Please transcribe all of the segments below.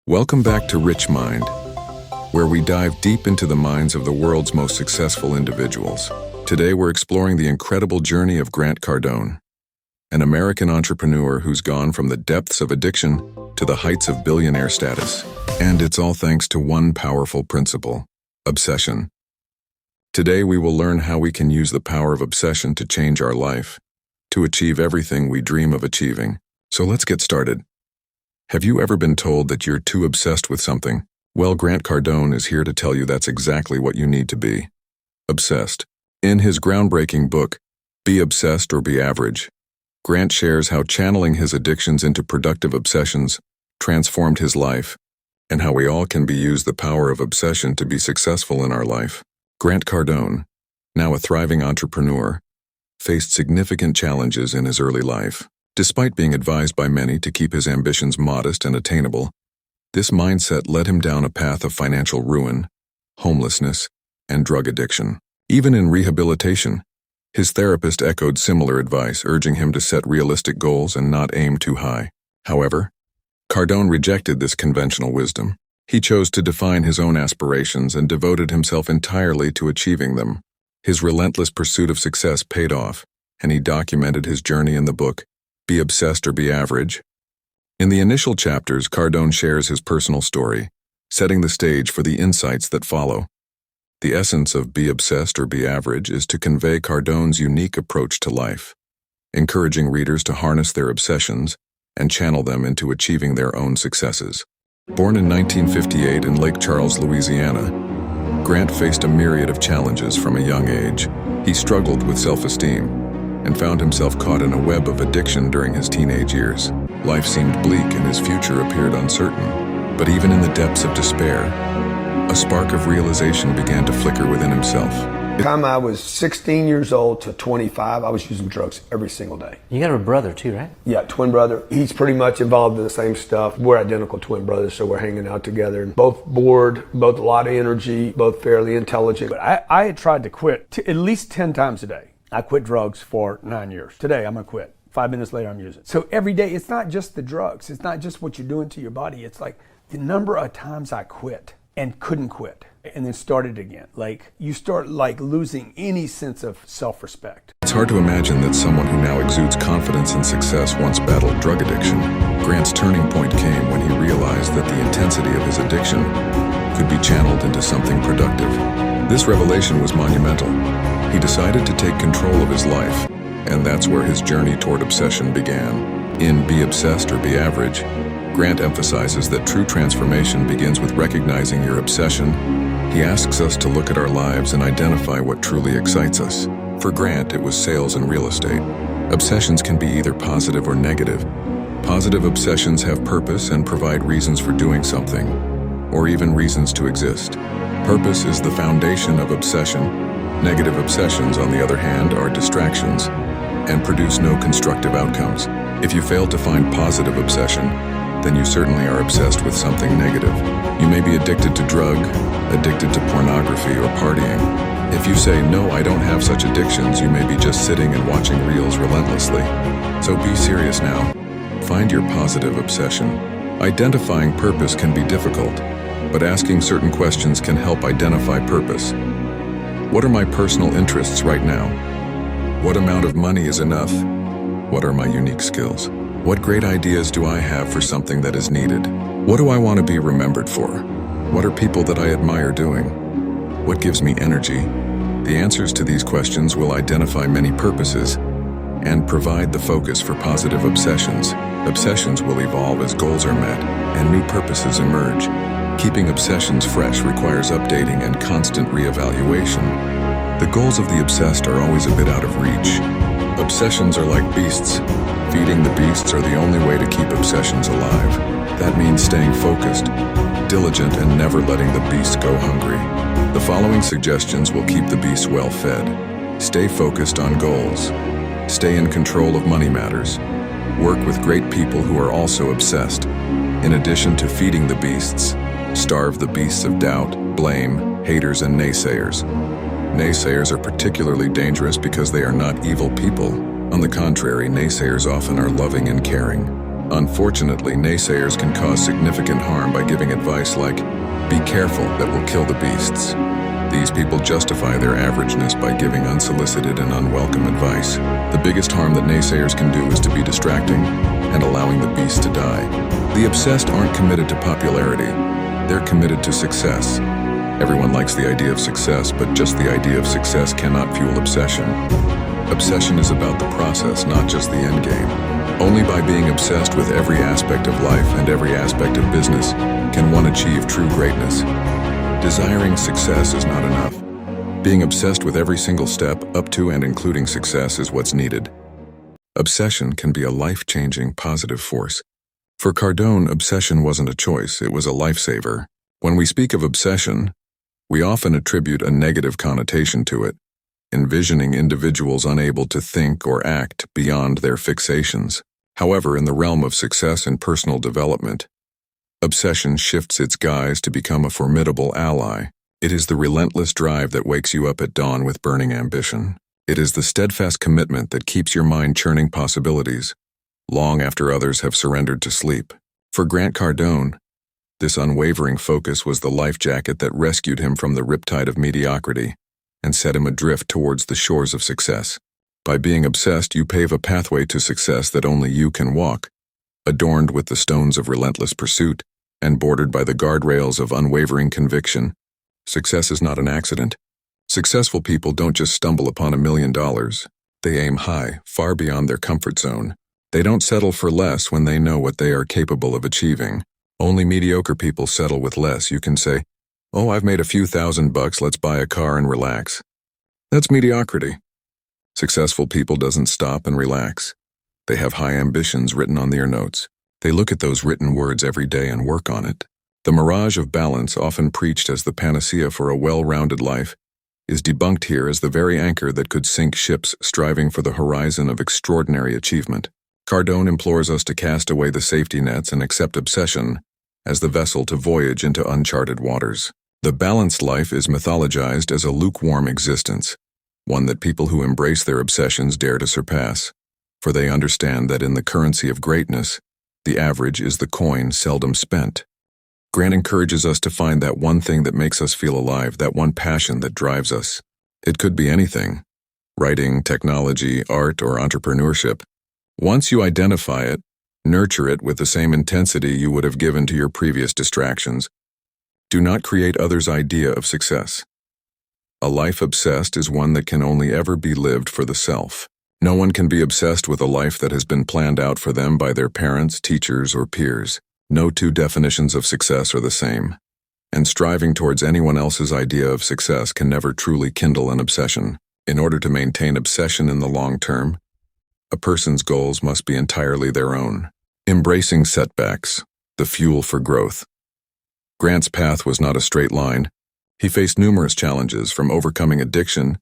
Welcome back to Rich Mind, where we dive deep into the minds of the world's most successful individuals. Today we're exploring the incredible journey of Grant Cardone, an American entrepreneur who's gone from the depths of addiction to the heights of billionaire status. And it's all thanks to one powerful principle: obsession. Today we will learn how we can use the power of obsession to change our life, to achieve everything we dream of achieving. So let's get started. Have you ever been told that you're too obsessed with something? Well, Grant Cardone is here to tell you that's exactly what you need to be. Obsessed. In his groundbreaking book, Be Obsessed or Be Average, Grant shares how channeling his addictions into productive obsessions transformed his life, and how we all can use the power of obsession to be successful in our life. Grant Cardone, now a thriving entrepreneur, faced significant challenges in his early life. Despite being advised by many to keep his ambitions modest and attainable, this mindset led him down a path of financial ruin, homelessness, and drug addiction. Even in rehabilitation, his therapist echoed similar advice, urging him to set realistic goals and not aim too high. However, Cardone rejected this conventional wisdom. He chose to define his own aspirations and devoted himself entirely to achieving them. His relentless pursuit of success paid off, and he documented his journey in the book, Be Obsessed or Be Average. In the initial chapters, Cardone shares his personal story, setting the stage for the insights that follow. The essence of Be Obsessed or Be Average is to convey Cardone's unique approach to life, encouraging readers to harness their obsessions and channel them into achieving their own successes. Born in 1958 in Lake Charles, Louisiana, Grant faced a myriad of challenges from a young age. He struggled with self-esteem and found himself caught in a web of addiction during his teenage years. Life seemed bleak and his future appeared uncertain. But even in the depths of despair, a spark of realization began to flicker within himself. By the time I was 16 years old to 25, I was using drugs every single day. You got a brother too, right? Yeah, twin brother. He's pretty much involved in the same stuff. We're identical twin brothers, so we're hanging out together. Both bored, both a lot of energy, both fairly intelligent. But I had tried to quit at least 10 times a day. I quit drugs for 9 years. Today, I'm gonna quit. 5 minutes later, I'm using. So every day, it's not just the drugs. It's not just what you're doing to your body. It's like the number of times I quit and couldn't quit and then started again. Like you start losing any sense of self-respect. It's hard to imagine that someone who now exudes confidence and success once battled drug addiction. Grant's turning point came when he realized that the intensity of his addiction could be channeled into something productive. This revelation was monumental. He decided to take control of his life, and that's where his journey toward obsession began. In Be Obsessed or Be Average, Grant emphasizes that true transformation begins with recognizing your obsession. He asks us to look at our lives and identify what truly excites us. For Grant, it was sales and real estate. Obsessions can be either positive or negative. Positive obsessions have purpose and provide reasons for doing something, or even reasons to exist. Purpose is the foundation of obsession. Negative obsessions, on the other hand, are distractions and produce no constructive outcomes. If you fail to find positive obsession, then you certainly are obsessed with something negative. You may be addicted to drug, addicted to pornography or partying. If you say, no, I don't have such addictions, you may be just sitting and watching reels relentlessly. So be serious now. Find your positive obsession. Identifying purpose can be difficult, but asking certain questions can help identify purpose. What are my personal interests right now? What amount of money is enough? What are my unique skills? What great ideas do I have for something that is needed? What do I want to be remembered for? What are people that I admire doing? What gives me energy? The answers to these questions will identify many purposes and provide the focus for positive obsessions. Obsessions will evolve as goals are met and new purposes emerge. Keeping obsessions fresh requires updating and constant reevaluation. The goals of the obsessed are always a bit out of reach. Obsessions are like beasts. Feeding the beasts are the only way to keep obsessions alive. That means staying focused, diligent, and never letting the beasts go hungry. The following suggestions will keep the beasts well fed. Stay focused on goals. Stay in control of money matters. Work with great people who are also obsessed. In addition to feeding the beasts, starve the beasts of doubt, blame, haters, and naysayers. Naysayers are particularly dangerous because they are not evil people. On the contrary, naysayers often are loving and caring. Unfortunately, naysayers can cause significant harm by giving advice like, "Be careful, that will kill the beasts." These people justify their averageness by giving unsolicited and unwelcome advice. The biggest harm that naysayers can do is to be distracting and allowing the beast to die. The obsessed aren't committed to popularity. They're committed to success. Everyone likes the idea of success, but just the idea of success cannot fuel obsession. Obsession is about the process, not just the end game. Only by being obsessed with every aspect of life and every aspect of business can one achieve true greatness. Desiring success is not enough. Being obsessed with every single step up to and including success is what's needed. Obsession can be a life-changing positive force. For Cardone, obsession wasn't a choice, it was a lifesaver. When we speak of obsession, we often attribute a negative connotation to it, envisioning individuals unable to think or act beyond their fixations. However, in the realm of success and personal development, obsession shifts its guise to become a formidable ally. It is the relentless drive that wakes you up at dawn with burning ambition. It is the steadfast commitment that keeps your mind churning possibilities, long after others have surrendered to sleep. For Grant Cardone, this unwavering focus was the life jacket that rescued him from the riptide of mediocrity and set him adrift towards the shores of success. By being obsessed, you pave a pathway to success that only you can walk, adorned with the stones of relentless pursuit and bordered by the guardrails of unwavering conviction. Success is not an accident. Successful people don't just stumble upon $1 million. They aim high, far beyond their comfort zone. They don't settle for less when they know what they are capable of achieving. Only mediocre people settle with less. You can say, "Oh, I've made a few $1,000, let's buy a car and relax." That's mediocrity. Successful people doesn't stop and relax. They have high ambitions written on their notes. They look at those written words every day and work on it. The mirage of balance, often preached as the panacea for a well-rounded life, is debunked here as the very anchor that could sink ships striving for the horizon of extraordinary achievement. Cardone implores us to cast away the safety nets and accept obsession as the vessel to voyage into uncharted waters. The balanced life is mythologized as a lukewarm existence, one that people who embrace their obsessions dare to surpass, for they understand that in the currency of greatness, the average is the coin seldom spent. Grant encourages us to find that one thing that makes us feel alive, that one passion that drives us. It could be anything: writing, technology, art, or entrepreneurship. Once you identify it, nurture it with the same intensity you would have given to your previous distractions. Do not create others' idea of success. A life obsessed is one that can only ever be lived for the self. No one can be obsessed with a life that has been planned out for them by their parents, teachers, or peers. No two definitions of success are the same, and striving towards anyone else's idea of success can never truly kindle an obsession. In order to maintain obsession in the long term, a person's goals must be entirely their own. Embracing setbacks, the fuel for growth. Grant's path was not a straight line. He faced numerous challenges, from overcoming addiction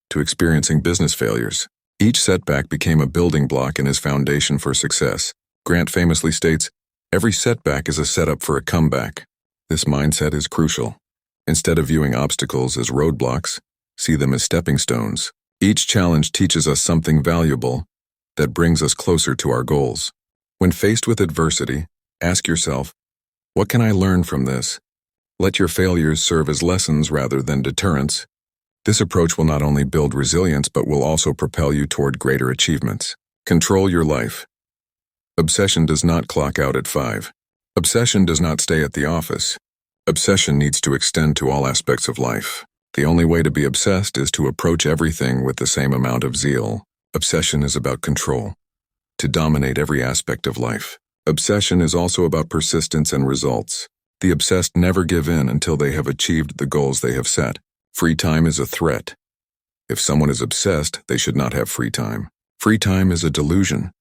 to experiencing business failures. Each setback became a building block in his foundation for success. Grant famously states, "Every setback is a setup for a comeback." This mindset is crucial. Instead of viewing obstacles as roadblocks, see them as stepping stones. Each challenge teaches us something valuable that brings us closer to our goals. When faced with adversity, ask yourself, what can I learn from this? Let your failures serve as lessons rather than deterrents. This approach will not only build resilience but will also propel you toward greater achievements. Control your life. Obsession does not clock out at 5. Obsession does not stay at the office. Obsession needs to extend to all aspects of life. The only way to be obsessed is to approach everything with the same amount of zeal. Obsession is about control, to dominate every aspect of life. Obsession is also about persistence and results. The obsessed never give in until they have achieved the goals they have set. Free time is a threat. If someone is obsessed, they should not have free time. Free time is a delusion,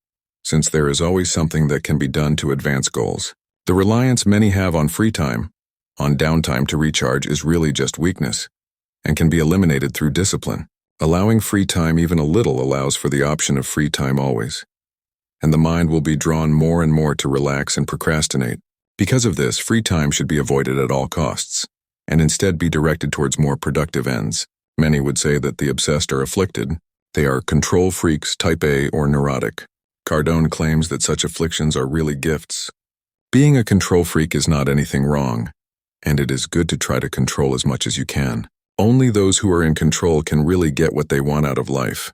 since there is always something that can be done to advance goals. The reliance many have on free time, on downtime to recharge, is really just weakness, and can be eliminated through discipline. Allowing free time even a little allows for the option of free time always, and the mind will be drawn more and more to relax and procrastinate. Because of this, free time should be avoided at all costs, and instead be directed towards more productive ends. Many would say that the obsessed are afflicted. They are control freaks, type A, or neurotic. Cardone claims that such afflictions are really gifts. Being a control freak is not anything wrong, and it is good to try to control as much as you can. Only those who are in control can really get what they want out of life,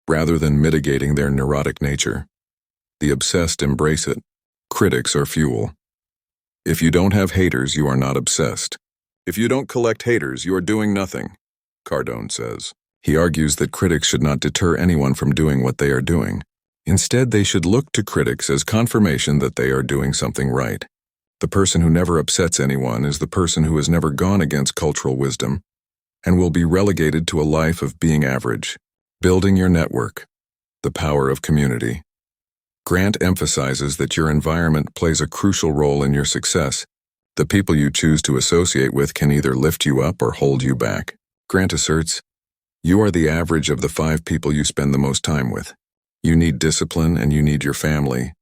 rather than mitigating their neurotic nature. The obsessed embrace it. Critics are fuel. If you don't have haters, you are not obsessed. If you don't collect haters, you are doing nothing, Cardone says. He argues that critics should not deter anyone from doing what they are doing. Instead, they should look to critics as confirmation that they are doing something right. The person who never upsets anyone is the person who has never gone against cultural wisdom and will be relegated to a life of being average. Building your network. The power of community. Grant emphasizes that your environment plays a crucial role in your success. The people you choose to associate with can either lift you up or hold you back. Grant asserts, you are the average of the 5 people you spend the most time with. You need discipline and you need your family.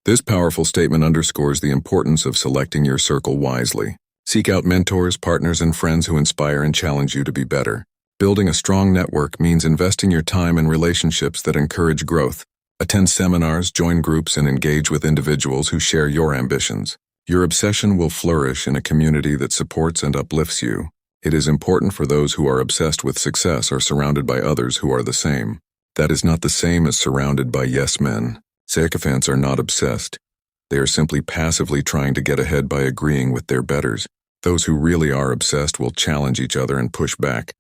This powerful statement underscores the importance of selecting your circle wisely. Seek out mentors, partners, and friends who inspire and challenge you to be better. Building a strong network means investing your time in relationships that encourage growth. Attend seminars, join groups, and engage with individuals who share your ambitions. Your obsession will flourish in a community that supports and uplifts you. It is important for those who are obsessed with success are surrounded by others who are the same. That is not the same as surrounded by yes men. Sycophants are not obsessed. They are simply passively trying to get ahead by agreeing with their betters. Those who really are obsessed will challenge each other and push back,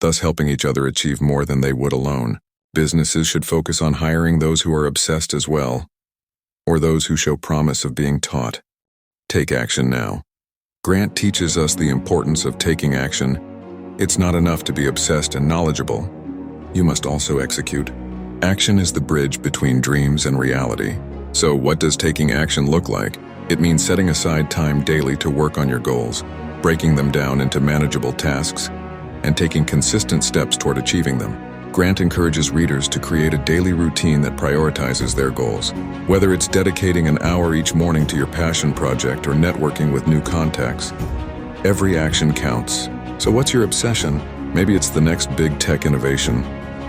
thus helping each other achieve more than they would alone. Businesses should focus on hiring those who are obsessed as well, or those who show promise of being taught. Take action now. Grant teaches us the importance of taking action. It's not enough to be obsessed and knowledgeable. You must also execute. Action is the bridge between dreams and reality. So what does taking action look like? It means setting aside time daily to work on your goals, breaking them down into manageable tasks, and taking consistent steps toward achieving them. Grant encourages readers to create a daily routine that prioritizes their goals. Whether it's dedicating an hour each morning to your passion project or networking with new contacts, every action counts. So what's your obsession? Maybe it's the next big tech innovation,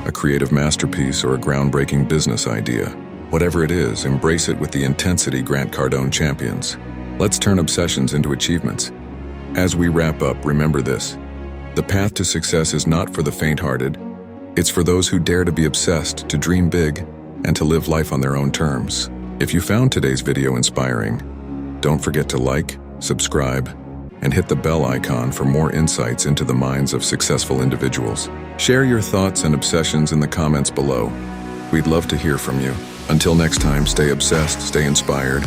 a creative masterpiece, or a groundbreaking business idea. Whatever it is, embrace it with the intensity Grant Cardone champions. Let's turn obsessions into achievements. As we wrap up, remember this. The path to success is not for the faint-hearted. It's for those who dare to be obsessed, to dream big, and to live life on their own terms. If you found today's video inspiring, don't forget to like, subscribe, and hit the bell icon for more insights into the minds of successful individuals. Share your thoughts and obsessions in the comments below. We'd love to hear from you. Until next time, stay obsessed, stay inspired,